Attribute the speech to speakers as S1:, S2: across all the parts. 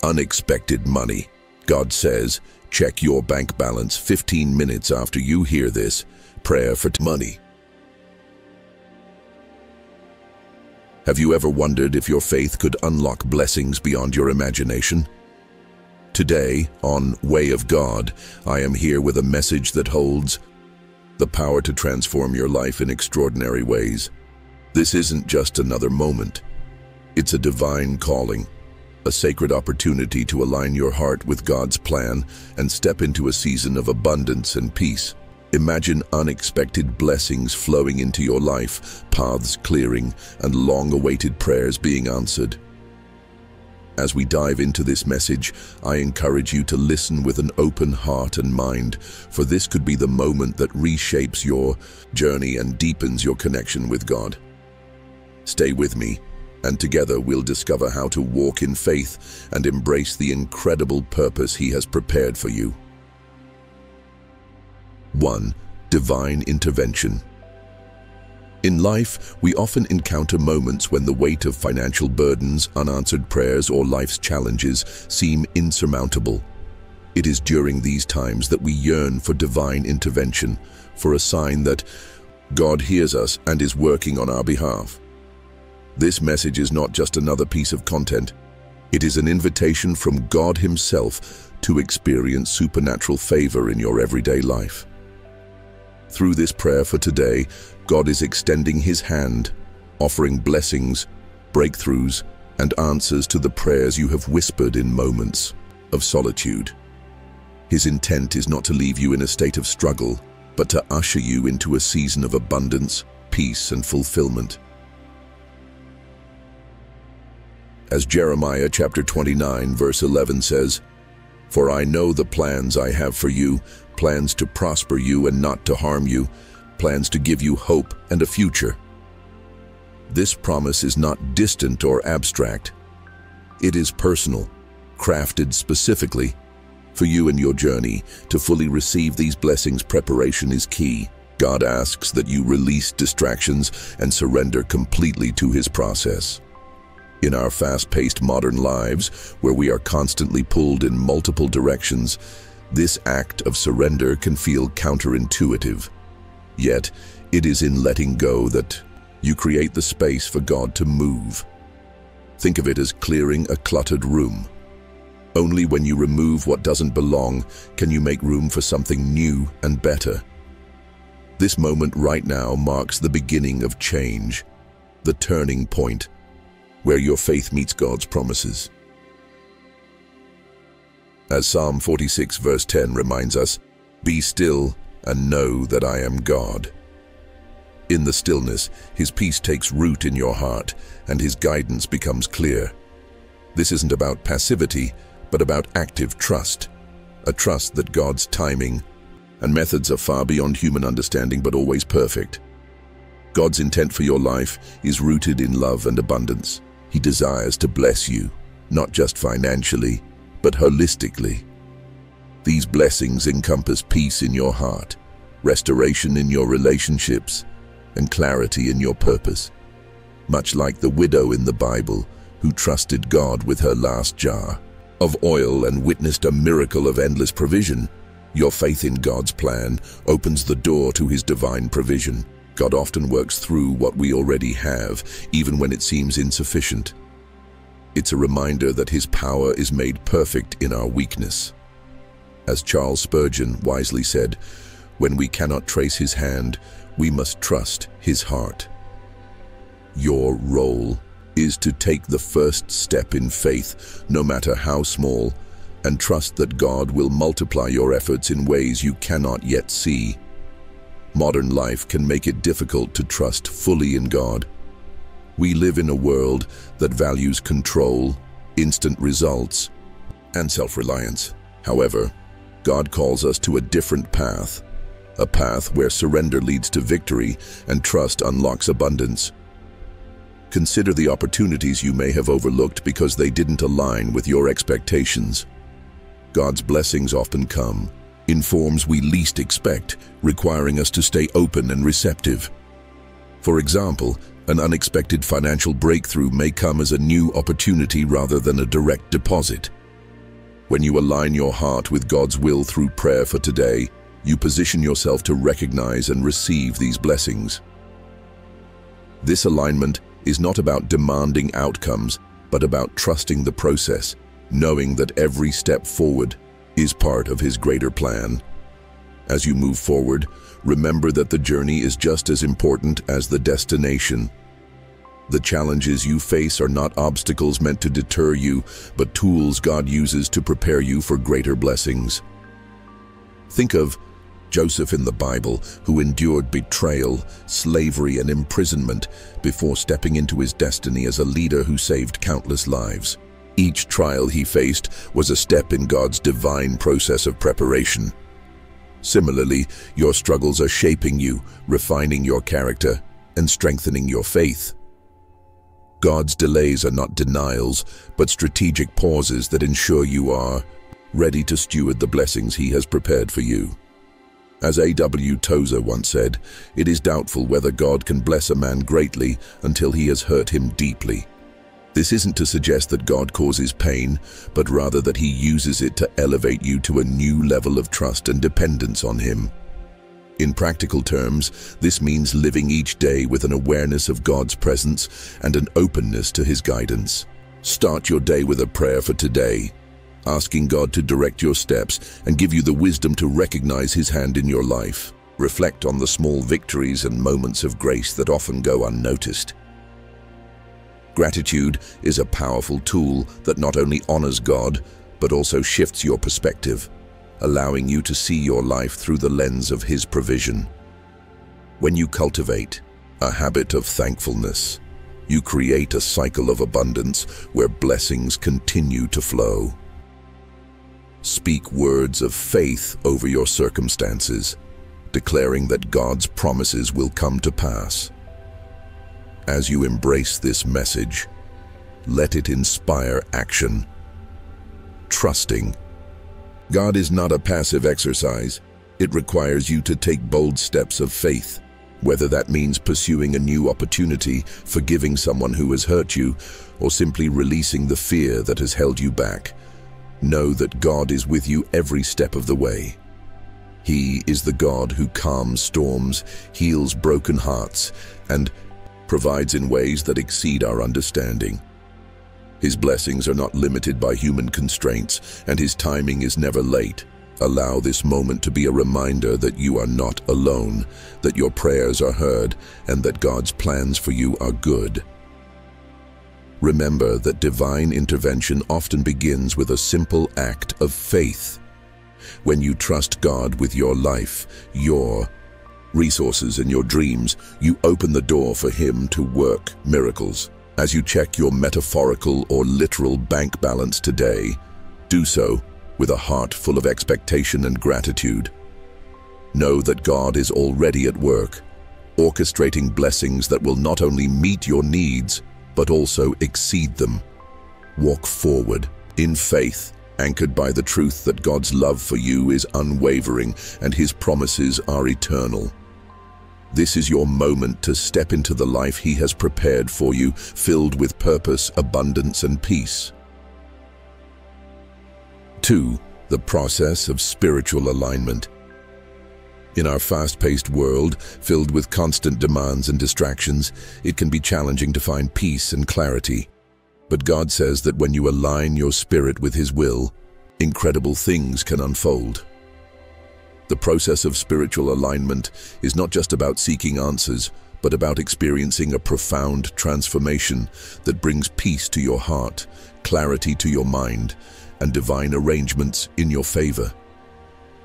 S1: Unexpected money. God says, check your bank balance 15 minutes after you hear this. Prayer for money. Have you ever wondered if your faith could unlock blessings beyond your imagination? Today, on Way of God, I am here with a message that holds the power to transform your life in extraordinary ways. This isn't just another moment. It's a divine calling, a sacred opportunity to align your heart with God's plan and step into a season of abundance and peace. Imagine unexpected blessings flowing into your life, paths clearing, and long-awaited prayers being answered. As we dive into this message, I encourage you to listen with an open heart and mind, for this could be the moment that reshapes your journey and deepens your connection with God. Stay with me, and together we'll discover how to walk in faith and embrace the incredible purpose He has prepared for you. 1. Divine intervention. In life, we often encounter moments when the weight of financial burdens, unanswered prayers, or life's challenges seem insurmountable. It is during these times that we yearn for divine intervention, for a sign that God hears us and is working on our behalf. This message is not just another piece of content. It is an invitation from God Himself to experience supernatural favor in your everyday life. Through this prayer for today, God is extending His hand, offering blessings, breakthroughs, and answers to the prayers you have whispered in moments of solitude. His intent is not to leave you in a state of struggle, but to usher you into a season of abundance, peace, and fulfillment. As Jeremiah chapter 29 verse 11 says, "For I know the plans I have for you, plans to prosper you and not to harm you, plans to give you hope and a future." This promise is not distant or abstract. It is personal, crafted specifically for you and your journey. To fully receive these blessings, preparation is key. God asks that you release distractions and surrender completely to His process. In our fast-paced modern lives, where we are constantly pulled in multiple directions, this act of surrender can feel counterintuitive. Yet, it is in letting go that you create the space for God to move. Think of it as clearing a cluttered room. Only when you remove what doesn't belong can you make room for something new and better. This moment right now marks the beginning of change, the turning point, where your faith meets God's promises. As Psalm 46 verse 10 reminds us, "Be still and know that I am God." In the stillness, His peace takes root in your heart, and His guidance becomes clear. This isn't about passivity, but about active trust, a trust that God's timing and methods are far beyond human understanding but always perfect. God's intent for your life is rooted in love and abundance. He desires to bless you, not just financially, but holistically. These blessings encompass peace in your heart, restoration in your relationships, and clarity in your purpose. Much like the widow in the Bible, who trusted God with her last jar of oil and witnessed a miracle of endless provision, your faith in God's plan opens the door to His divine provision. God often works through what we already have, even when it seems insufficient. It's a reminder that His power is made perfect in our weakness. As Charles Spurgeon wisely said, "When we cannot trace His hand, we must trust His heart." Your role is to take the first step in faith, no matter how small, and trust that God will multiply your efforts in ways you cannot yet see. Modern life can make it difficult to trust fully in God. We live in a world that values control, instant results, and self-reliance. However, God calls us to a different path, a path where surrender leads to victory and trust unlocks abundance. Consider the opportunities you may have overlooked because they didn't align with your expectations. God's blessings often come in forms we least expect, requiring us to stay open and receptive. For example, an unexpected financial breakthrough may come as a new opportunity rather than a direct deposit. When you align your heart with God's will through prayer for today, you position yourself to recognize and receive these blessings. This alignment is not about demanding outcomes, but about trusting the process, knowing that every step forward is part of His greater plan. As you move forward, remember that the journey is just as important as the destination. The challenges you face are not obstacles meant to deter you, but tools God uses to prepare you for greater blessings. Think of Joseph in the Bible, who endured betrayal, slavery, and imprisonment before stepping into his destiny as a leader who saved countless lives. Each trial he faced was a step in God's divine process of preparation. Similarly, your struggles are shaping you, refining your character, and strengthening your faith. God's delays are not denials, but strategic pauses that ensure you are ready to steward the blessings He has prepared for you. As A.W. Tozer once said, "It is doubtful whether God can bless a man greatly until he has hurt him deeply." This isn't to suggest that God causes pain, but rather that He uses it to elevate you to a new level of trust and dependence on Him. In practical terms, this means living each day with an awareness of God's presence and an openness to His guidance. Start your day with a prayer for today, asking God to direct your steps and give you the wisdom to recognize His hand in your life. Reflect on the small victories and moments of grace that often go unnoticed. Gratitude is a powerful tool that not only honors God, but also shifts your perspective, allowing you to see your life through the lens of His provision. When you cultivate a habit of thankfulness, you create a cycle of abundance where blessings continue to flow. Speak words of faith over your circumstances, declaring that God's promises will come to pass. As you embrace this message, let it inspire action. Trusting God is not a passive exercise. It requires you to take bold steps of faith, whether that means pursuing a new opportunity, forgiving someone who has hurt you, or simply releasing the fear that has held you back. Know that God is with you every step of the way. He is the God who calms storms, heals broken hearts, and provides in ways that exceed our understanding. His blessings are not limited by human constraints, and His timing is never late. Allow this moment to be a reminder that you are not alone, that your prayers are heard, and that God's plans for you are good. Remember that divine intervention often begins with a simple act of faith. When you trust God with your life, your resources, and your dreams, you open the door for Him to work miracles. As you check your metaphorical or literal bank balance today, do so with a heart full of expectation and gratitude. Know that God is already at work, orchestrating blessings that will not only meet your needs, but also exceed them. Walk forward in faith, anchored by the truth that God's love for you is unwavering and His promises are eternal. This is your moment to step into the life He has prepared for you, filled with purpose, abundance, and peace. 2. The process of spiritual alignment. In our fast-paced world, filled with constant demands and distractions, it can be challenging to find peace and clarity. But God says that when you align your spirit with His will, incredible things can unfold. The process of spiritual alignment is not just about seeking answers, but about experiencing a profound transformation that brings peace to your heart, clarity to your mind, and divine arrangements in your favor.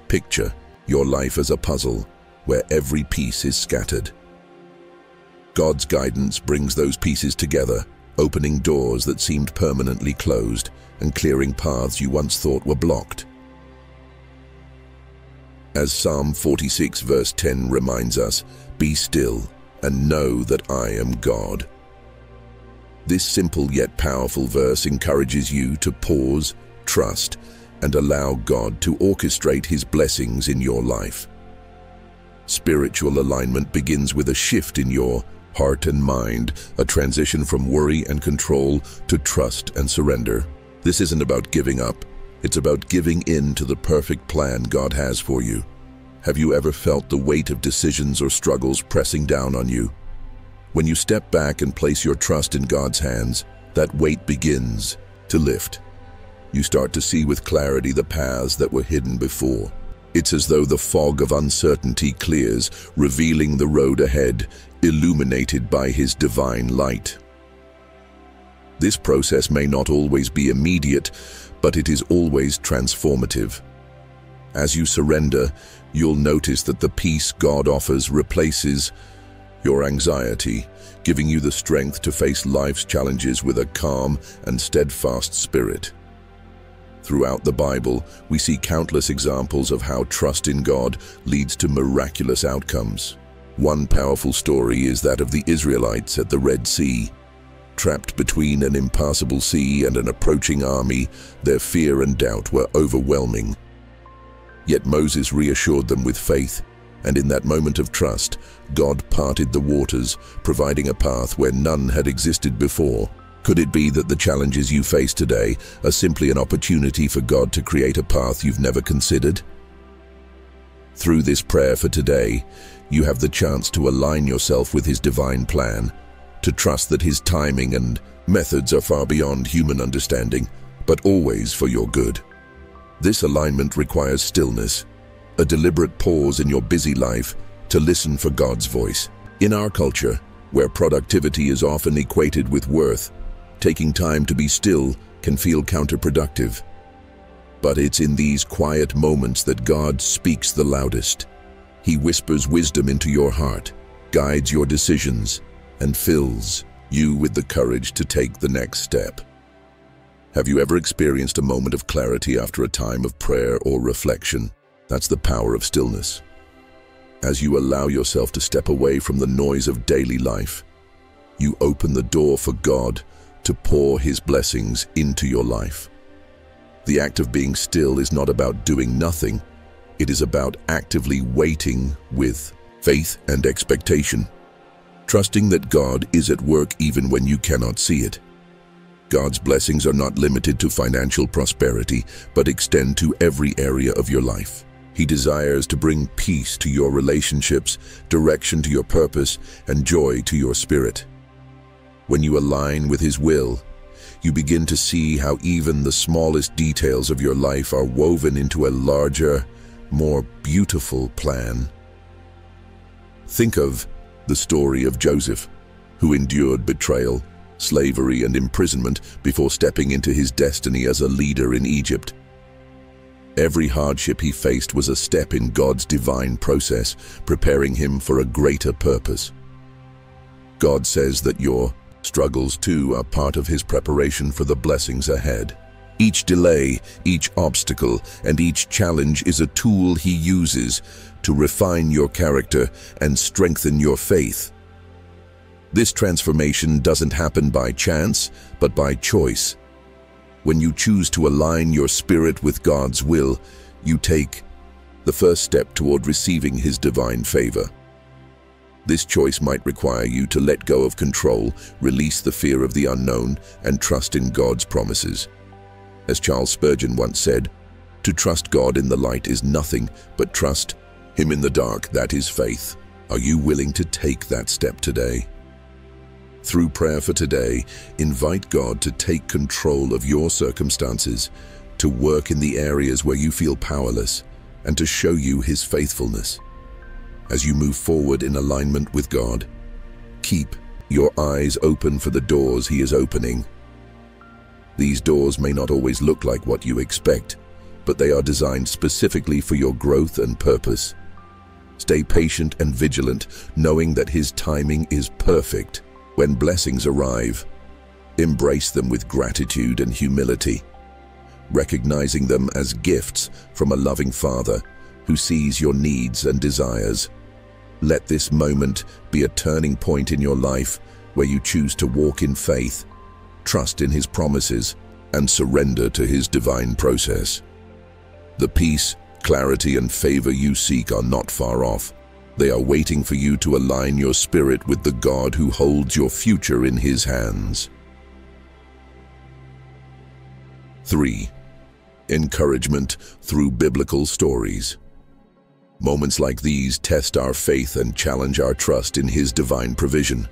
S1: Picture your life as a puzzle where every piece is scattered. God's guidance brings those pieces together, opening doors that seemed permanently closed and clearing paths you once thought were blocked. As Psalm 46 verse 10 reminds us, "Be still and know that I am God." This simple yet powerful verse encourages you to pause, trust, and allow God to orchestrate His blessings in your life. Spiritual alignment begins with a shift in your heart and mind, a transition from worry and control to trust and surrender. This isn't about giving up, It's about giving in to the perfect plan God has for you. Have you ever felt the weight of decisions or struggles pressing down on you? When you step back and place your trust in God's hands, that weight begins to lift. You start to see with clarity the paths that were hidden before. It's as though the fog of uncertainty clears, revealing the road ahead, illuminated by His divine light. This process may not always be immediate, but it is always transformative. As you surrender, you'll notice that the peace God offers replaces your anxiety, giving you the strength to face life's challenges with a calm and steadfast spirit. Throughout the Bible, we see countless examples of how trust in God leads to miraculous outcomes. One powerful story is that of the Israelites at the Red Sea. Trapped between an impassable sea and an approaching army, their fear and doubt were overwhelming. Yet Moses reassured them with faith, and in that moment of trust, God parted the waters, providing a path where none had existed before. Could it be that the challenges you face today are simply an opportunity for God to create a path you've never considered? Through this prayer for today, you have the chance to align yourself with His divine plan, to trust that His timing and methods are far beyond human understanding, but always for your good. This alignment requires stillness, a deliberate pause in your busy life to listen for God's voice. In our culture, where productivity is often equated with worth, taking time to be still can feel counterproductive. But it's in these quiet moments that God speaks the loudest. He whispers wisdom into your heart, guides your decisions, and fills you with the courage to take the next step. Have you ever experienced a moment of clarity after a time of prayer or reflection? That's the power of stillness. As you allow yourself to step away from the noise of daily life, you open the door for God to pour His blessings into your life. The act of being still is not about doing nothing. It is about actively waiting with faith and expectation, trusting that God is at work even when you cannot see it. God's blessings are not limited to financial prosperity, but extend to every area of your life. He desires to bring peace to your relationships, direction to your purpose, and joy to your spirit. When you align with His will, you begin to see how even the smallest details of your life are woven into a larger, more beautiful plan. Think of the story of Joseph, who endured betrayal, slavery, and imprisonment before stepping into his destiny as a leader in Egypt. Every hardship he faced was a step in God's divine process, preparing him for a greater purpose. God says that your struggles too are part of His preparation for the blessings ahead. Each delay, each obstacle, and each challenge is a tool He uses to refine your character and strengthen your faith. This transformation doesn't happen by chance, but by choice. When you choose to align your spirit with God's will, you take the first step toward receiving His divine favor. This choice might require you to let go of control, release the fear of the unknown, and trust in God's promises. As Charles Spurgeon once said, "To trust God in the light is nothing, but trust Him in the dark, that is faith." Are you willing to take that step today? Through prayer for today, invite God to take control of your circumstances, to work in the areas where you feel powerless, and to show you His faithfulness. As you move forward in alignment with God, keep your eyes open for the doors He is opening. These doors may not always look like what you expect, but they are designed specifically for your growth and purpose. Stay patient and vigilant, knowing that His timing is perfect. When blessings arrive, embrace them with gratitude and humility, recognizing them as gifts from a loving Father who sees your needs and desires. Let this moment be a turning point in your life where you choose to walk in faith, trust in His promises, and surrender to His divine process. The peace, clarity, and favor you seek are not far off. They are waiting for you to align your spirit with the God who holds your future in His hands. 3. encouragement through biblical stories. Moments like these test our faith and challenge our trust in His divine provision.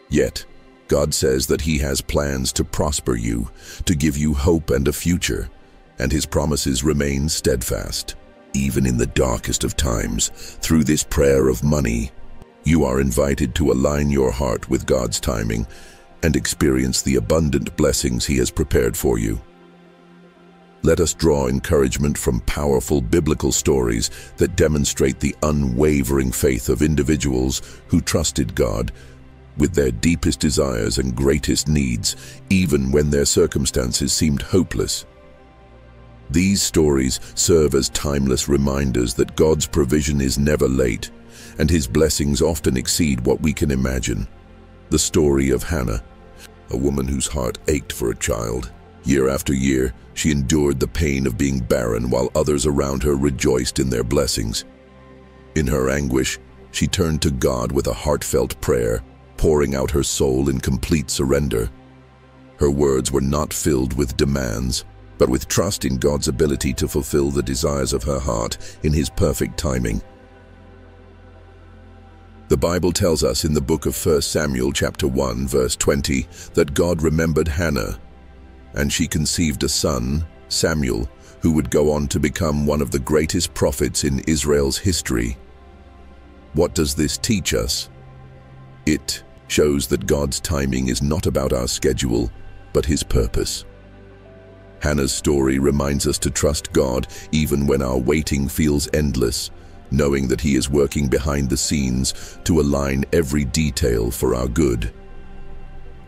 S1: Yet, God says that He has plans to prosper you, to give you hope and a future, and His promises remain steadfast. Even in the darkest of times, through this prayer of money, you are invited to align your heart with God's timing and experience the abundant blessings He has prepared for you. Let us draw encouragement from powerful biblical stories that demonstrate the unwavering faith of individuals who trusted God with their deepest desires and greatest needs, even when their circumstances seemed hopeless. These stories serve as timeless reminders that God's provision is never late, and His blessings often exceed what we can imagine. The story of Hannah, a woman whose heart ached for a child. Year after year, she endured the pain of being barren while others around her rejoiced in their blessings. In her anguish, she turned to God with a heartfelt prayer, pouring out her soul in complete surrender. Her words were not filled with demands, but with trust in God's ability to fulfill the desires of her heart in His perfect timing. The Bible tells us in the book of 1 Samuel chapter 1 verse 20 that God remembered Hannah, and she conceived a son, Samuel, who would go on to become one of the greatest prophets in Israel's history. What does this teach us? It shows that God's timing is not about our schedule, but His purpose. Hannah's story reminds us to trust God even when our waiting feels endless, knowing that He is working behind the scenes to align every detail for our good.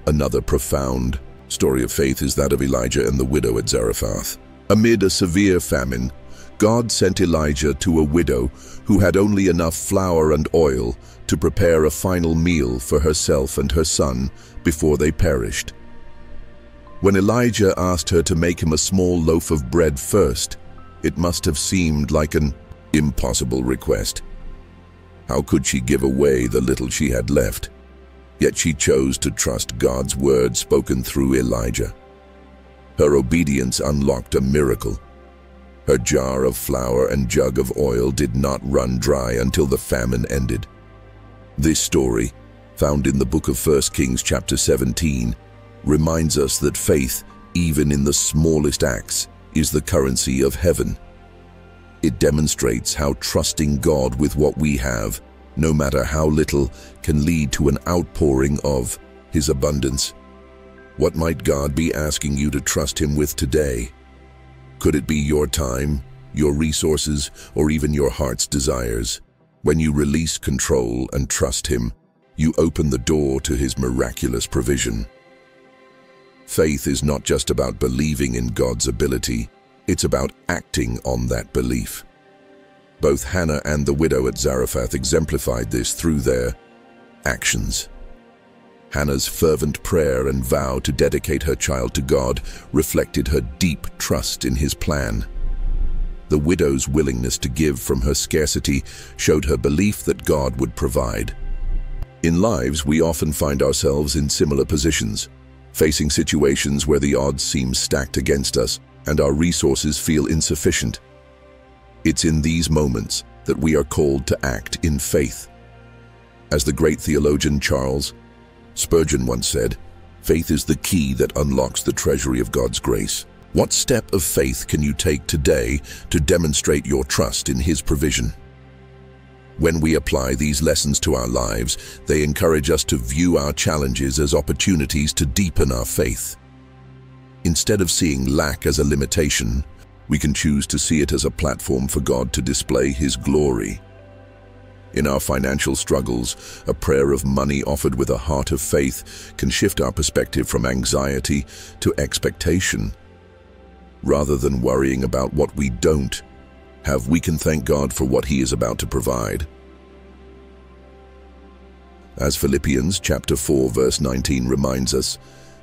S1: Another profound story of faith is that of Elijah and the widow at Zarephath. Amid a severe famine, God sent Elijah to a widow who had only enough flour and oil to prepare a final meal for herself and her son before they perished. When Elijah asked her to make him a small loaf of bread first, it must have seemed like an impossible request. How could she give away the little she had left? Yet she chose to trust God's word spoken through Elijah. Her obedience unlocked a miracle. Her jar of flour and jug of oil did not run dry until the famine ended. This story, found in the book of 1 Kings chapter 17, reminds us that faith, even in the smallest acts, is the currency of heaven. It demonstrates how trusting God with what we have, no matter how little, can lead to an outpouring of His abundance. What might God be asking you to trust Him with today? Could it be your time, your resources, or even your heart's desires? When you release control and trust Him, you open the door to His miraculous provision. Faith is not just about believing in God's ability, it's about acting on that belief. Both Hannah and the widow at Zarephath exemplified this through their actions. Hannah's fervent prayer and vow to dedicate her child to God reflected her deep trust in His plan. The widow's willingness to give from her scarcity showed her belief that God would provide. In lives, we often find ourselves in similar positions, facing situations where the odds seem stacked against us and our resources feel insufficient. It's in these moments that we are called to act in faith. As the great theologian Charles Spurgeon once said, "Faith is the key that unlocks the treasury of God's grace." What step of faith can you take today to demonstrate your trust in His provision? When we apply these lessons to our lives, they encourage us to view our challenges as opportunities to deepen our faith. Instead of seeing lack as a limitation, we can choose to see it as a platform for God to display His glory. In our financial struggles, a prayer of money offered with a heart of faith can shift our perspective from anxiety to expectation. Rather than worrying about what we don't have, we can thank God for what He is about to provide. As Philippians chapter 4 verse 19 reminds us,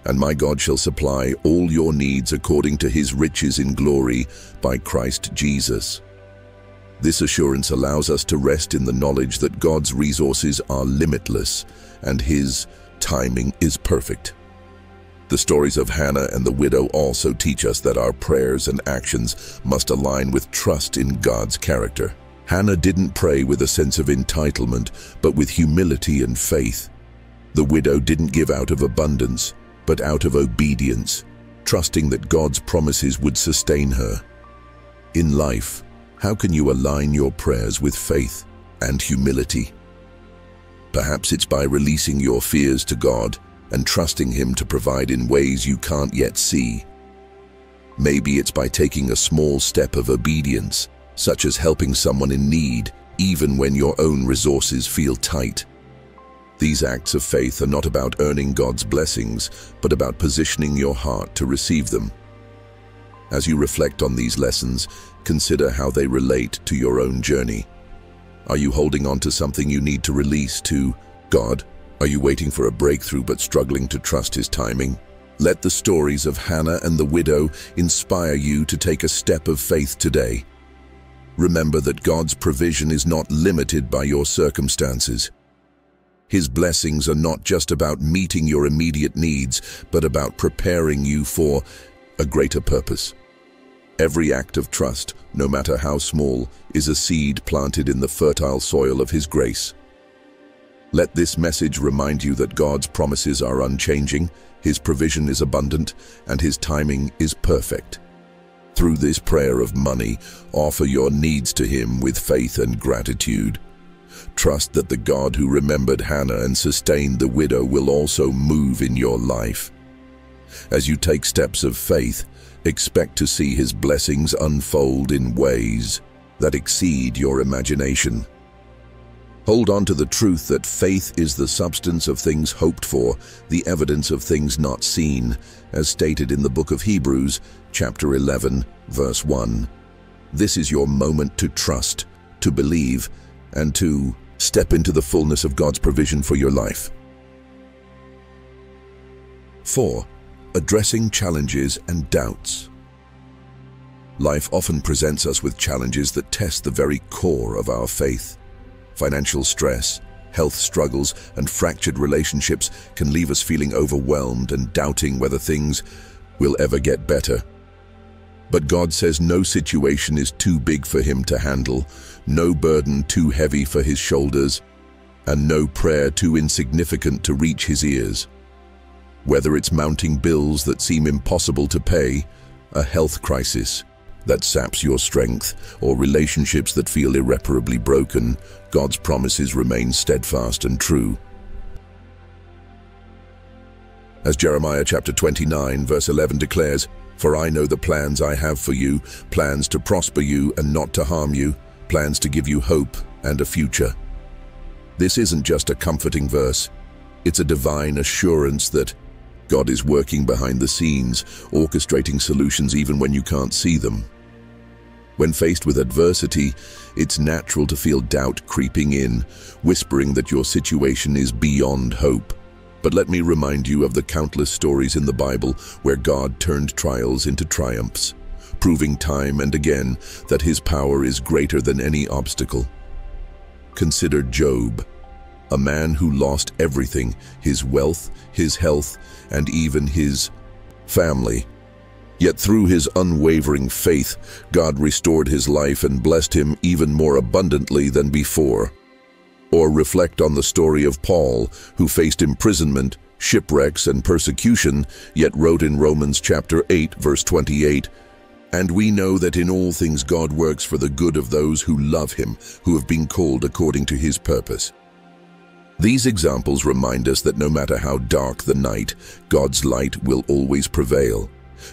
S1: "And my God shall supply all your needs according to His riches in glory by Christ Jesus." This assurance allows us to rest in the knowledge that God's resources are limitless and His timing is perfect. The stories of Hannah and the widow also teach us that our prayers and actions must align with trust in God's character. Hannah didn't pray with a sense of entitlement, but with humility and faith. The widow didn't give out of abundance, but out of obedience, trusting that God's promises would sustain her. In life, how can you align your prayers with faith and humility? Perhaps it's by releasing your fears to God and trusting Him to provide in ways you can't yet see. Maybe it's by taking a small step of obedience, such as helping someone in need, even when your own resources feel tight. These acts of faith are not about earning God's blessings, but about positioning your heart to receive them. As you reflect on these lessons, consider how they relate to your own journey. Are you holding on to something you need to release to God? Are you waiting for a breakthrough but struggling to trust His timing? Let the stories of Hannah and the widow inspire you to take a step of faith today. Remember that God's provision is not limited by your circumstances. His blessings are not just about meeting your immediate needs, but about preparing you for a greater purpose. Every act of trust, no matter how small, is a seed planted in the fertile soil of His grace. Let this message remind you that God's promises are unchanging, His provision is abundant, and His timing is perfect. Through this prayer of money, offer your needs to Him with faith and gratitude. Trust that the God who remembered Hannah and sustained the widow will also move in your life. As you take steps of faith, expect to see His blessings unfold in ways that exceed your imagination. Hold on to the truth that faith is the substance of things hoped for, the evidence of things not seen, as stated in the book of Hebrews, chapter 11, verse 1. This is your moment to trust, to believe, and to step into the fullness of God's provision for your life. 4. Addressing challenges and doubts. Life often presents us with challenges that test the very core of our faith. Financial stress, health struggles, and fractured relationships can leave us feeling overwhelmed and doubting whether things will ever get better. But God says no situation is too big for Him to handle, no burden too heavy for His shoulders, and no prayer too insignificant to reach His ears. Whether it's mounting bills that seem impossible to pay, a health crisis that saps your strength, or relationships that feel irreparably broken, God's promises remain steadfast and true. As Jeremiah chapter 29, verse 11 declares, "For I know the plans I have for you, plans to prosper you and not to harm you, plans to give you hope and a future." This isn't just a comforting verse, it's a divine assurance that God is working behind the scenes, orchestrating solutions even when you can't see them. When faced with adversity, it's natural to feel doubt creeping in, whispering that your situation is beyond hope. But let me remind you of the countless stories in the Bible where God turned trials into triumphs, proving time and again that His power is greater than any obstacle. Consider Job, a man who lost everything, his wealth, his health, and even his family. Yet through his unwavering faith, God restored his life and blessed him even more abundantly than before. Or reflect on the story of Paul, who faced imprisonment, shipwrecks, and persecution, yet wrote in Romans chapter 8, verse 28, "And we know that in all things God works for the good of those who love Him, who have been called according to His purpose." These examples remind us that no matter how dark the night, God's light will always prevail,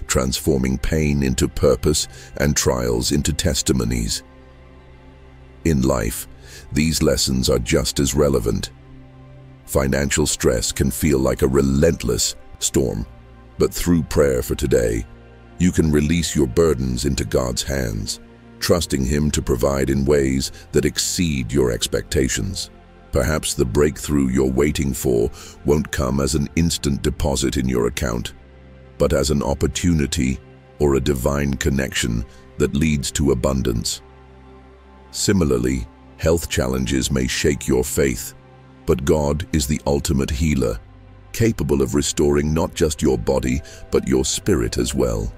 S1: transforming pain into purpose and trials into testimonies. In life, these lessons are just as relevant. Financial stress can feel like a relentless storm, but through prayer for today, you can release your burdens into God's hands, trusting Him to provide in ways that exceed your expectations. Perhaps the breakthrough you're waiting for won't come as an instant deposit in your account, but as an opportunity or a divine connection that leads to abundance. Similarly, health challenges may shake your faith, but God is the ultimate healer. capable of restoring not just your body, but your spirit as well.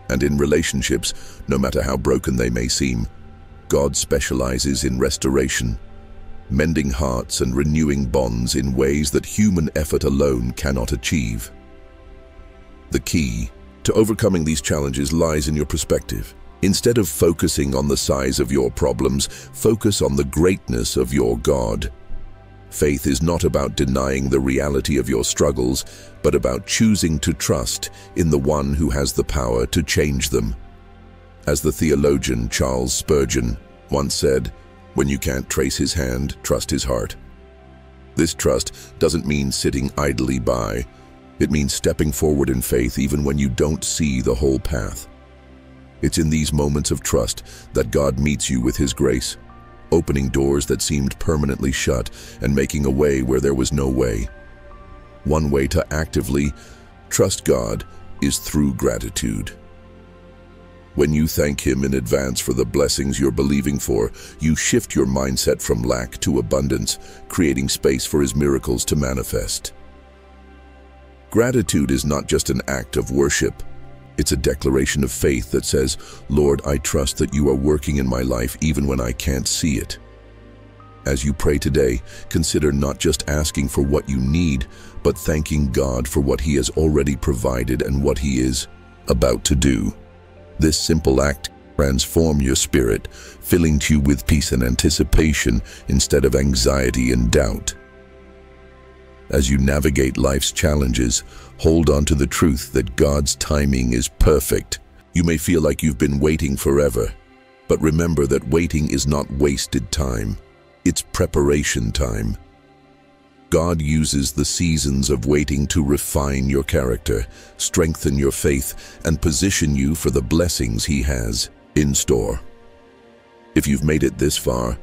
S1: And in relationships, no matter how broken they may seem, God specializes in restoration, mending hearts and renewing bonds in ways that human effort alone cannot achieve. The key to overcoming these challenges lies in your perspective. Instead of focusing on the size of your problems, focus on the greatness of your God. Faith is not about denying the reality of your struggles, but about choosing to trust in the one who has the power to change them. As the theologian Charles Spurgeon once said, "When you can't trace his hand, trust his heart." This trust doesn't mean sitting idly by. It means stepping forward in faith even when you don't see the whole path. It's in these moments of trust that God meets you with his grace, opening doors that seemed permanently shut and making a way where there was no way. One way to actively trust God is through gratitude. When you thank him in advance for the blessings you're believing for, you shift your mindset from lack to abundance, creating space for his miracles to manifest. Gratitude is not just an act of worship. It's a declaration of faith that says, "Lord, I trust that you are working in my life even when I can't see it." As you pray today, consider not just asking for what you need, but thanking God for what he has already provided and what he is about to do. This simple act transforms your spirit, filling you with peace and anticipation instead of anxiety and doubt. As you navigate life's challenges, hold on to the truth that God's timing is perfect. You may feel like you've been waiting forever, but remember that waiting is not wasted time. It's preparation time. God uses the seasons of waiting to refine your character, strengthen your faith, and position you for the blessings he has in store. If you've made it this far,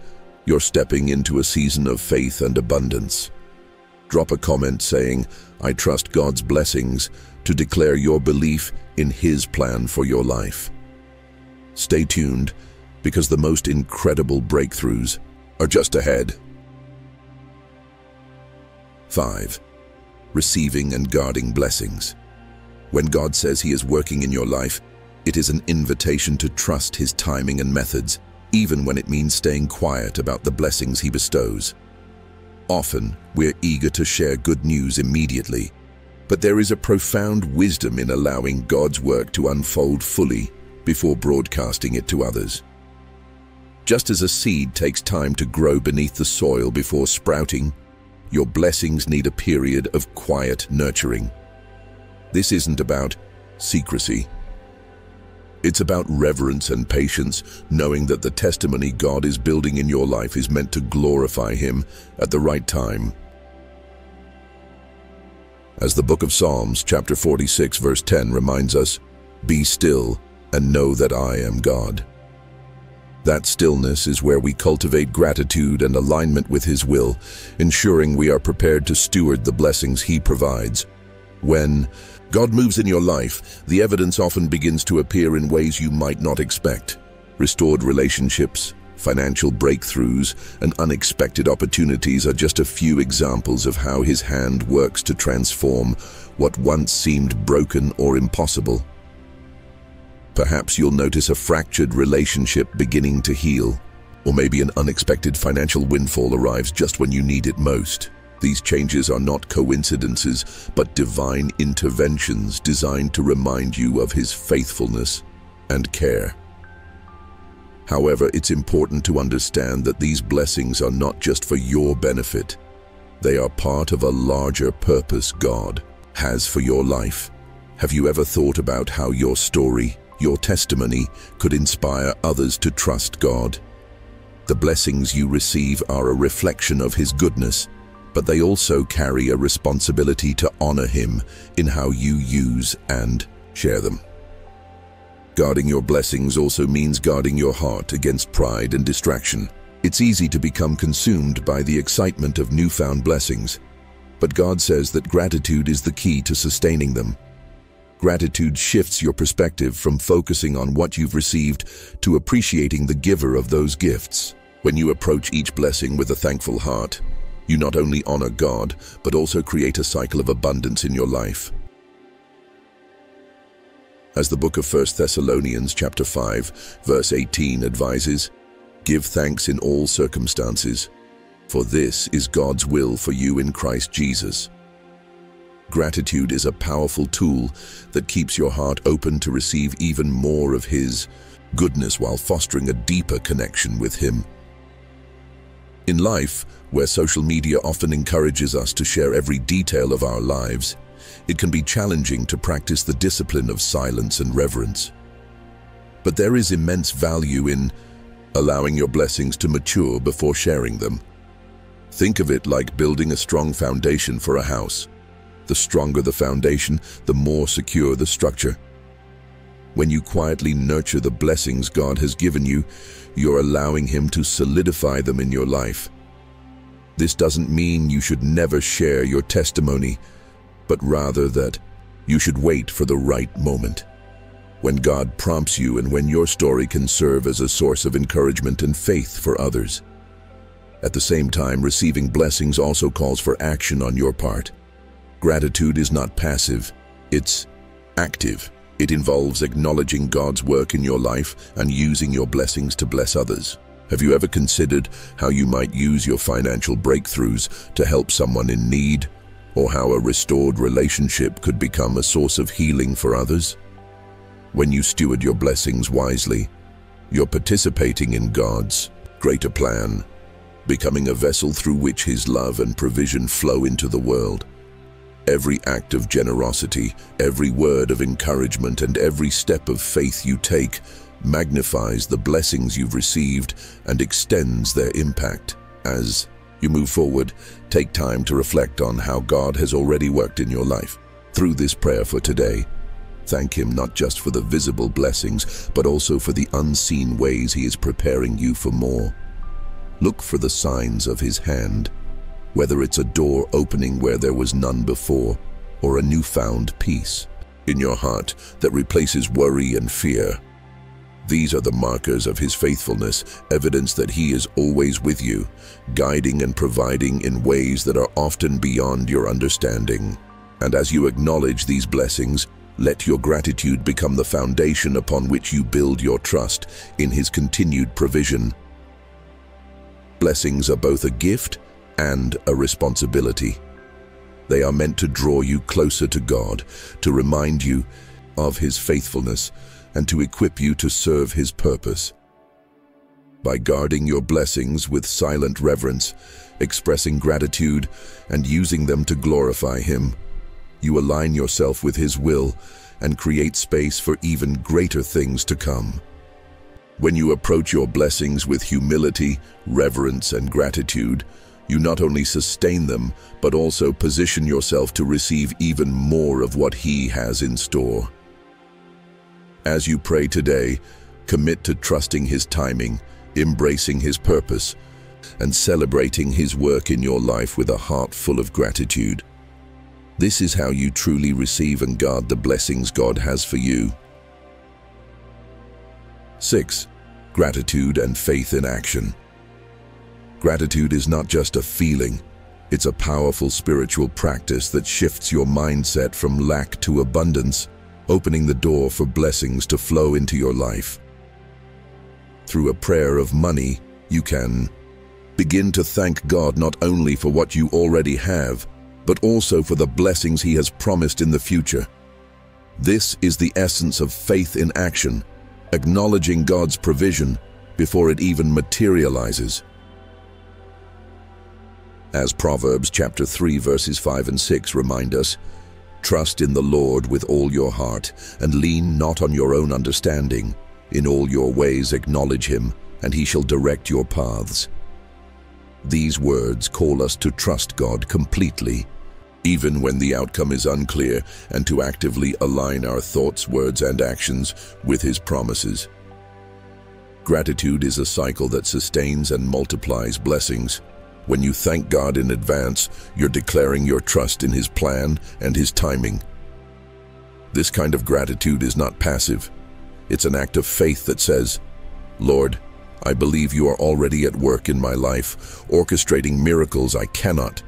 S1: you're stepping into a season of faith and abundance. Drop a comment saying, "I trust God's blessings," to declare your belief in his plan for your life. Stay tuned, because the most incredible breakthroughs are just ahead. 5. Receiving and guarding blessings. When God says he is working in your life, it is an invitation to trust his timing and methods, even when it means staying quiet about the blessings he bestows. Often, we're eager to share good news immediately, but there is a profound wisdom in allowing God's work to unfold fully before broadcasting it to others. Just as a seed takes time to grow beneath the soil before sprouting, your blessings need a period of quiet nurturing. This isn't about secrecy. It's about reverence and patience, knowing that the testimony God is building in your life is meant to glorify him at the right time. As the book of Psalms, chapter 46, verse 10 reminds us, "Be still and know that I am God." That stillness is where we cultivate gratitude and alignment with his will, ensuring we are prepared to steward the blessings he provides. When God moves in your life, the evidence often begins to appear in ways you might not expect. Restored relationships, financial breakthroughs, and unexpected opportunities are just a few examples of how his hand works to transform what once seemed broken or impossible. Perhaps you'll notice a fractured relationship beginning to heal, or maybe an unexpected financial windfall arrives just when you need it most. These changes are not coincidences, but divine interventions designed to remind you of his faithfulness and care. However, it's important to understand that these blessings are not just for your benefit. They are part of a larger purpose God has for your life. Have you ever thought about how your story, your testimony, could inspire others to trust God? The blessings you receive are a reflection of his goodness, but they also carry a responsibility to honor him in how you use and share them. Guarding your blessings also means guarding your heart against pride and distraction. It's easy to become consumed by the excitement of newfound blessings, but God says that gratitude is the key to sustaining them. Gratitude shifts your perspective from focusing on what you've received to appreciating the giver of those gifts. When you approach each blessing with a thankful heart, You not only honor God, but also create a cycle of abundance in your life. As the book of 1 Thessalonians chapter 5, verse 18 advises, "Give thanks in all circumstances, for this is God's will for you in Christ Jesus." Gratitude is a powerful tool that keeps your heart open to receive even more of His goodness while fostering a deeper connection with Him. In life, where social media often encourages us to share every detail of our lives, it can be challenging to practice the discipline of silence and reverence. But there is immense value in allowing your blessings to mature before sharing them. Think of it like building a strong foundation for a house. The stronger the foundation, the more secure the structure. When you quietly nurture the blessings God has given you, you're allowing Him to solidify them in your life. This doesn't mean you should never share your testimony, but rather that you should wait for the right moment, when God prompts you and when your story can serve as a source of encouragement and faith for others. At the same time, receiving blessings also calls for action on your part. Gratitude is not passive, it's active. It involves acknowledging God's work in your life and using your blessings to bless others. Have you ever considered how you might use your financial breakthroughs to help someone in need, or how a restored relationship could become a source of healing for others? When you steward your blessings wisely, you're participating in God's greater plan, becoming a vessel through which His love and provision flow into the world. Every act of generosity, every word of encouragement, and every step of faith you take magnifies the blessings you've received and extends their impact. As you move forward, take time to reflect on how God has already worked in your life. Through this prayer for today, thank Him not just for the visible blessings, but also for the unseen ways He is preparing you for more. Look for the signs of His hand, whether it's a door opening where there was none before, or a newfound peace in your heart that replaces worry and fear. These are the markers of His faithfulness, evidence that He is always with you, guiding and providing in ways that are often beyond your understanding. And as you acknowledge these blessings, let your gratitude become the foundation upon which you build your trust in His continued provision. Blessings are both a gift and a responsibility. They are meant to draw you closer to God, to remind you of His faithfulness, and to equip you to serve His purpose. By guarding your blessings with silent reverence, expressing gratitude, and using them to glorify Him, you align yourself with His will and create space for even greater things to come. When you approach your blessings with humility, reverence, and gratitude, you not only sustain them, but also position yourself to receive even more of what He has in store. As you pray today, commit to trusting His timing, embracing His purpose, and celebrating His work in your life with a heart full of gratitude. This is how you truly receive and guard the blessings God has for you. 6. Gratitude and faith in action. Gratitude is not just a feeling, it's a powerful spiritual practice that shifts your mindset from lack to abundance, opening the door for blessings to flow into your life. Through a prayer of money, you can begin to thank God not only for what you already have, but also for the blessings He has promised in the future. This is the essence of faith in action, acknowledging God's provision before it even materializes. As Proverbs chapter 3 verses 5 and 6 remind us, trust in the Lord with all your heart, and lean not on your own understanding. In all your ways acknowledge Him, and He shall direct your paths. These words call us to trust God completely, even when the outcome is unclear, and to actively align our thoughts, words, and actions with His promises. Gratitude is a cycle that sustains and multiplies blessings. When you thank God in advance, you're declaring your trust in His plan and His timing. This kind of gratitude is not passive. It's an act of faith that says, "Lord, I believe you are already at work in my life, orchestrating miracles I cannot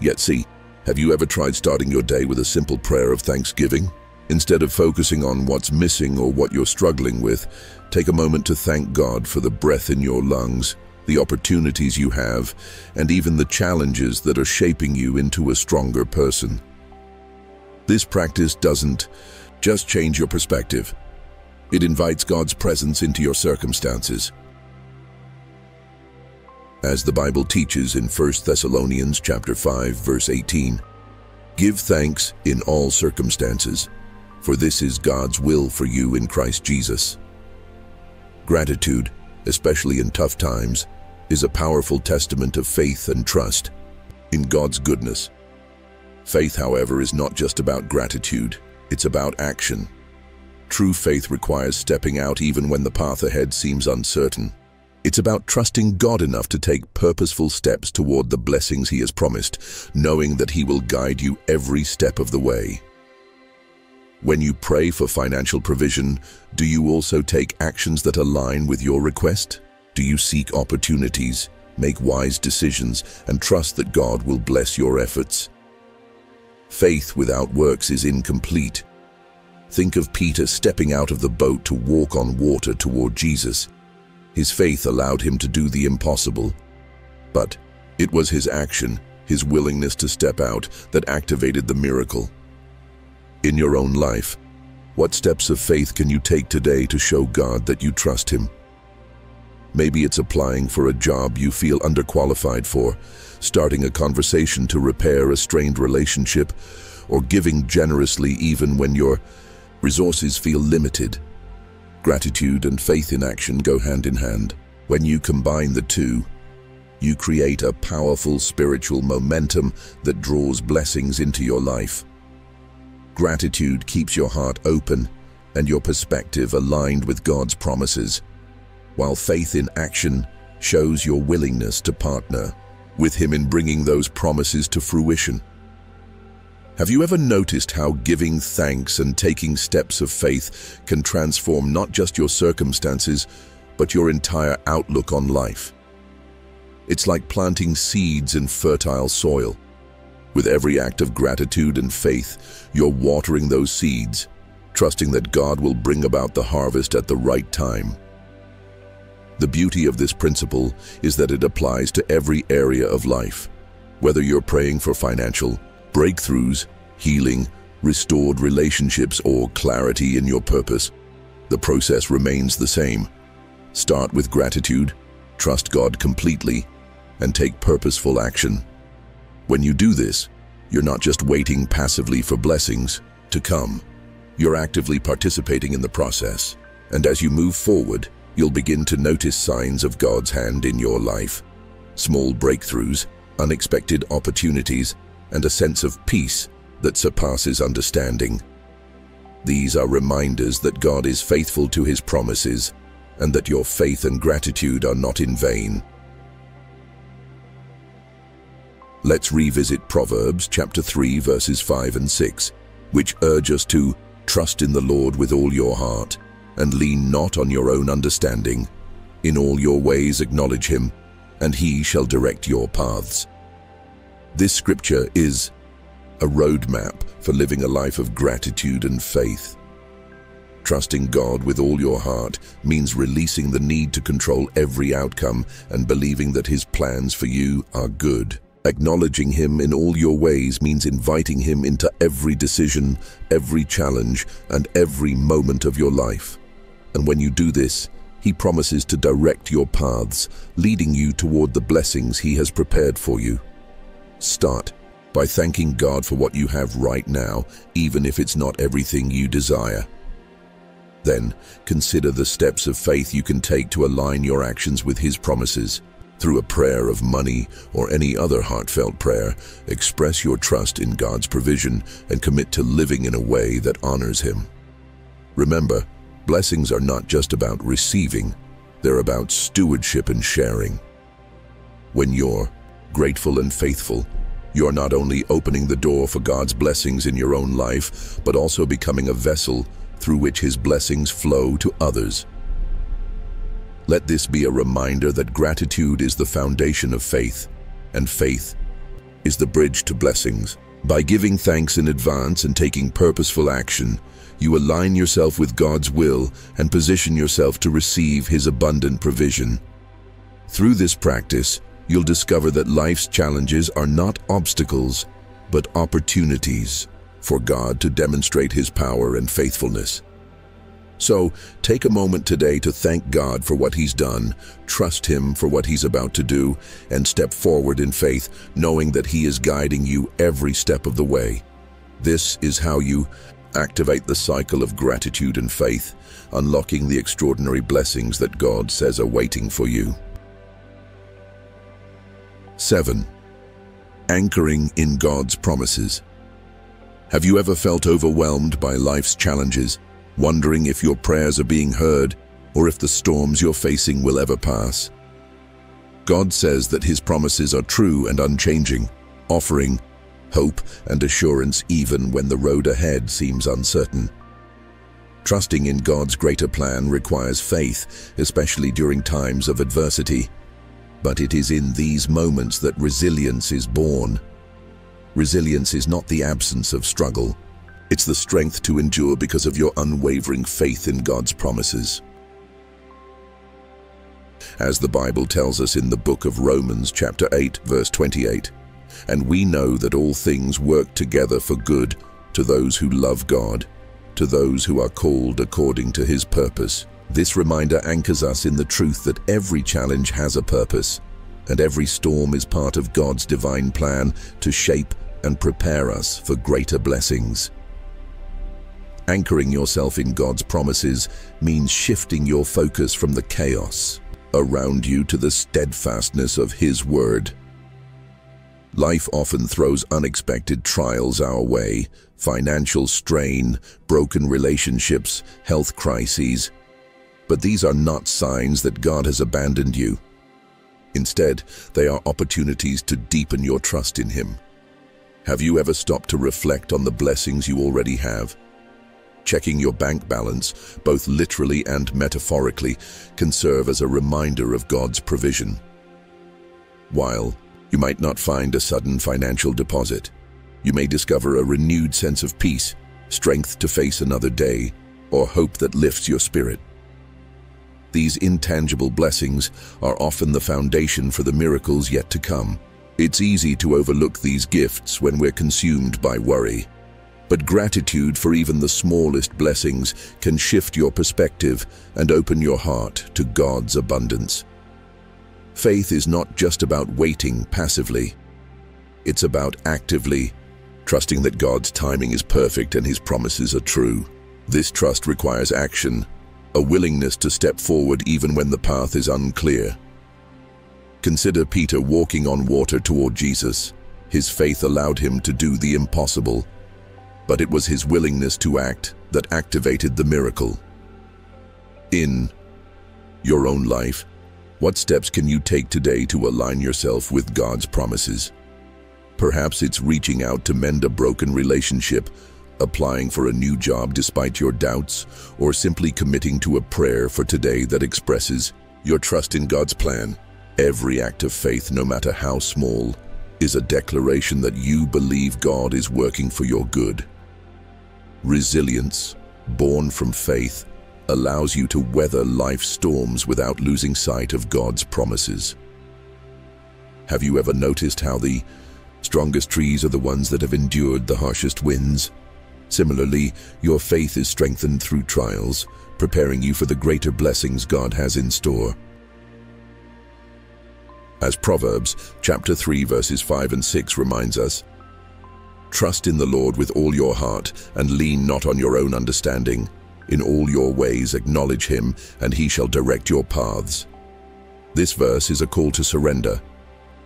S1: yet see. Have you ever tried starting your day with a simple prayer of thanksgiving? Instead of focusing on what's missing or what you're struggling with, take a moment to thank God for the breath in your lungs, the opportunities you have, and even the challenges that are shaping you into a stronger person. This practice doesn't just change your perspective. It invites God's presence into your circumstances. As the Bible teaches in 1 Thessalonians chapter 5, verse 18, "Give thanks in all circumstances, for this is God's will for you in Christ Jesus." Gratitude, especially in tough times, is a powerful testament of faith and trust in God's goodness. Faith, however, is not just about gratitude, it's about action. True faith requires stepping out even when the path ahead seems uncertain. It's about trusting God enough to take purposeful steps toward the blessings He has promised, knowing that He will guide you every step of the way. When you pray for financial provision, do you also take actions that align with your request? Do you seek opportunities, make wise decisions, and trust that God will bless your efforts? Faith without works is incomplete. Think of Peter stepping out of the boat to walk on water toward Jesus. His faith allowed him to do the impossible. But it was his action, his willingness to step out, that activated the miracle. In your own life, what steps of faith can you take today to show God that you trust Him? Maybe it's applying for a job you feel underqualified for, starting a conversation to repair a strained relationship, or giving generously even when your resources feel limited. Gratitude and faith in action go hand in hand. When you combine the two, you create a powerful spiritual momentum that draws blessings into your life. Gratitude keeps your heart open and your perspective aligned with God's promises, while faith in action shows your willingness to partner with Him in bringing those promises to fruition. Have you ever noticed how giving thanks and taking steps of faith can transform not just your circumstances, but your entire outlook on life? It's like planting seeds in fertile soil. With every act of gratitude and faith, you're watering those seeds, trusting that God will bring about the harvest at the right time. The beauty of this principle is that it applies to every area of life. Whether you're praying for financial breakthroughs, healing, restored relationships, or clarity in your purpose, the process remains the same. Start with gratitude, trust God completely, and take purposeful action. When you do this, you're not just waiting passively for blessings to come. You're actively participating in the process. And as you move forward, you'll begin to notice signs of God's hand in your life. Small breakthroughs, unexpected opportunities, and a sense of peace that surpasses understanding. These are reminders that God is faithful to His promises and that your faith and gratitude are not in vain. Let's revisit Proverbs chapter 3 verses 5 and 6, which urge us to trust in the Lord with all your heart and lean not on your own understanding. In all your ways acknowledge Him, and He shall direct your paths. This scripture is a roadmap for living a life of gratitude and faith. Trusting God with all your heart means releasing the need to control every outcome and believing that His plans for you are good. Acknowledging Him in all your ways means inviting Him into every decision, every challenge, and every moment of your life. And when you do this, He promises to direct your paths, leading you toward the blessings He has prepared for you. Start by thanking God for what you have right now, even if it's not everything you desire. Then, consider the steps of faith you can take to align your actions with His promises. Through a prayer of money or any other heartfelt prayer, express your trust in God's provision and commit to living in a way that honors Him. Remember, blessings are not just about receiving, they're about stewardship and sharing. When you're grateful and faithful, you're not only opening the door for God's blessings in your own life, but also becoming a vessel through which His blessings flow to others. Let this be a reminder that gratitude is the foundation of faith, and faith is the bridge to blessings. By giving thanks in advance and taking purposeful action, you align yourself with God's will and position yourself to receive His abundant provision. Through this practice, you'll discover that life's challenges are not obstacles, but opportunities for God to demonstrate His power and faithfulness. So, take a moment today to thank God for what He's done, trust Him for what He's about to do, and step forward in faith, knowing that He is guiding you every step of the way. This is how you activate the cycle of gratitude and faith, unlocking the extraordinary blessings that God says are waiting for you. 7. Anchoring in God's promises. Have you ever felt overwhelmed by life's challenges, wondering if your prayers are being heard or if the storms you're facing will ever pass? God says that His promises are true and unchanging, offering hope and assurance even when the road ahead seems uncertain. Trusting in God's greater plan requires faith, especially during times of adversity. But it is in these moments that resilience is born. Resilience is not the absence of struggle. It's the strength to endure because of your unwavering faith in God's promises. As the Bible tells us in the book of Romans chapter 8, verse 28, "And we know that all things work together for good to those who love God, to those who are called according to His purpose." This reminder anchors us in the truth that every challenge has a purpose, and every storm is part of God's divine plan to shape and prepare us for greater blessings. Anchoring yourself in God's promises means shifting your focus from the chaos around you to the steadfastness of His word. Life often throws unexpected trials our way: financial strain, broken relationships, health crises. But these are not signs that God has abandoned you. Instead, they are opportunities to deepen your trust in Him. Have you ever stopped to reflect on the blessings you already have? Checking your bank balance, both literally and metaphorically, can serve as a reminder of God's provision. While you might not find a sudden financial deposit, you may discover a renewed sense of peace, strength to face another day, or hope that lifts your spirit. These intangible blessings are often the foundation for the miracles yet to come. It's easy to overlook these gifts when we're consumed by worry. But gratitude for even the smallest blessings can shift your perspective and open your heart to God's abundance. Faith is not just about waiting passively. It's about actively trusting that God's timing is perfect and His promises are true. This trust requires action, a willingness to step forward even when the path is unclear. Consider Peter walking on water toward Jesus. His faith allowed him to do the impossible, but it was his willingness to act that activated the miracle. In your own life, what steps can you take today to align yourself with God's promises? Perhaps it's reaching out to mend a broken relationship, applying for a new job despite your doubts, or simply committing to a prayer for today that expresses your trust in God's plan. Every act of faith, no matter how small, is a declaration that you believe God is working for your good. Resilience, born from faith, allows you to weather life's storms without losing sight of God's promises. Have you ever noticed how the strongest trees are the ones that have endured the harshest winds? Similarly, your faith is strengthened through trials, preparing you for the greater blessings God has in store. As Proverbs chapter 3 verses 5 and 6 reminds us, "Trust in the Lord with all your heart, and lean not on your own understanding. In all your ways acknowledge Him, and He shall direct your paths." This verse is a call to surrender,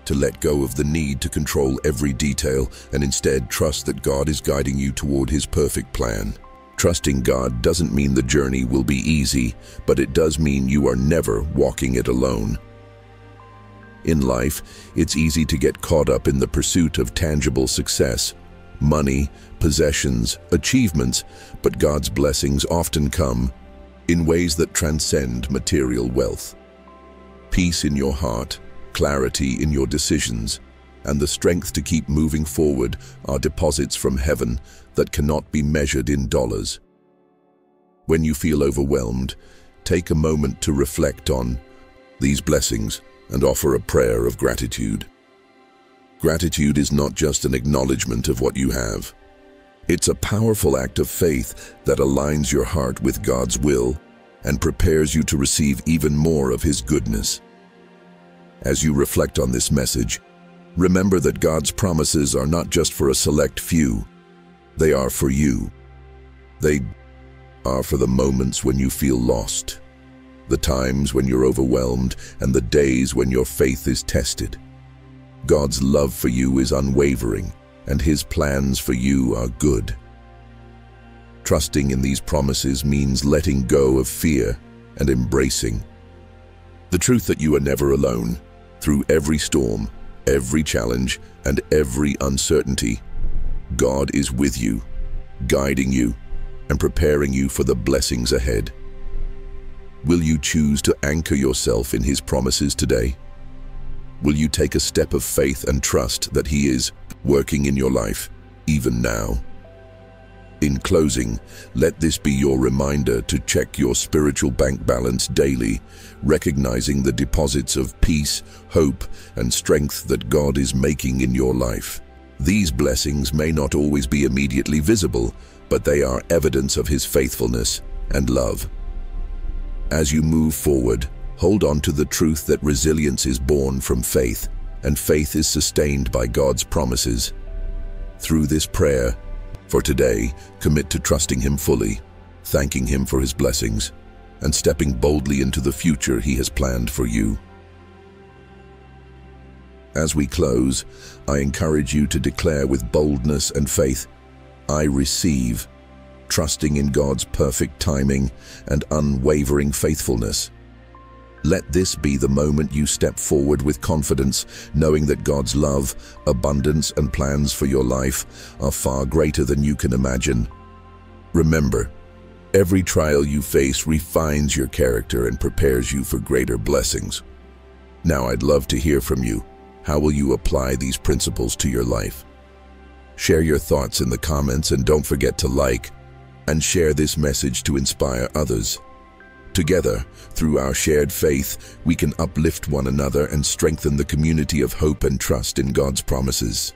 S1: to let go of the need to control every detail and instead trust that God is guiding you toward His perfect plan. Trusting God doesn't mean the journey will be easy, but it does mean you are never walking it alone. In life, it's easy to get caught up in the pursuit of tangible success, money, possessions, achievements, but God's blessings often come in ways that transcend material wealth. Peace in your heart, clarity in your decisions, and the strength to keep moving forward are deposits from heaven that cannot be measured in dollars. When you feel overwhelmed, take a moment to reflect on these blessings and offer a prayer of gratitude. Gratitude is not just an acknowledgement of what you have. It's a powerful act of faith that aligns your heart with God's will and prepares you to receive even more of His goodness. As you reflect on this message, remember that God's promises are not just for a select few. They are for you. They are for the moments when you feel lost, the times when you're overwhelmed, and the days when your faith is tested. God's love for you is unwavering, and His plans for you are good. Trusting in these promises means letting go of fear and embracing the truth that you are never alone. Through every storm, every challenge, and every uncertainty, God is with you, guiding you, and preparing you for the blessings ahead. Will you choose to anchor yourself in His promises today? Will you take a step of faith and trust that He is working in your life, even now? In closing, let this be your reminder to check your spiritual bank balance daily, recognizing the deposits of peace, hope, and strength that God is making in your life. These blessings may not always be immediately visible, but they are evidence of His faithfulness and love. As you move forward, hold on to the truth that resilience is born from faith, and faith is sustained by God's promises. Through this prayer, for today, commit to trusting Him fully, thanking Him for His blessings, and stepping boldly into the future He has planned for you. As we close, I encourage you to declare with boldness and faith, I receive, trusting in God's perfect timing and unwavering faithfulness. Let this be the moment you step forward with confidence, knowing that God's love, abundance, and plans for your life are far greater than you can imagine. Remember, every trial you face refines your character and prepares you for greater blessings. Now, I'd love to hear from you. How will you apply these principles to your life? Share your thoughts in the comments, and don't forget to like and share this message to inspire others. Together, through our shared faith, we can uplift one another and strengthen the community of hope and trust in God's promises.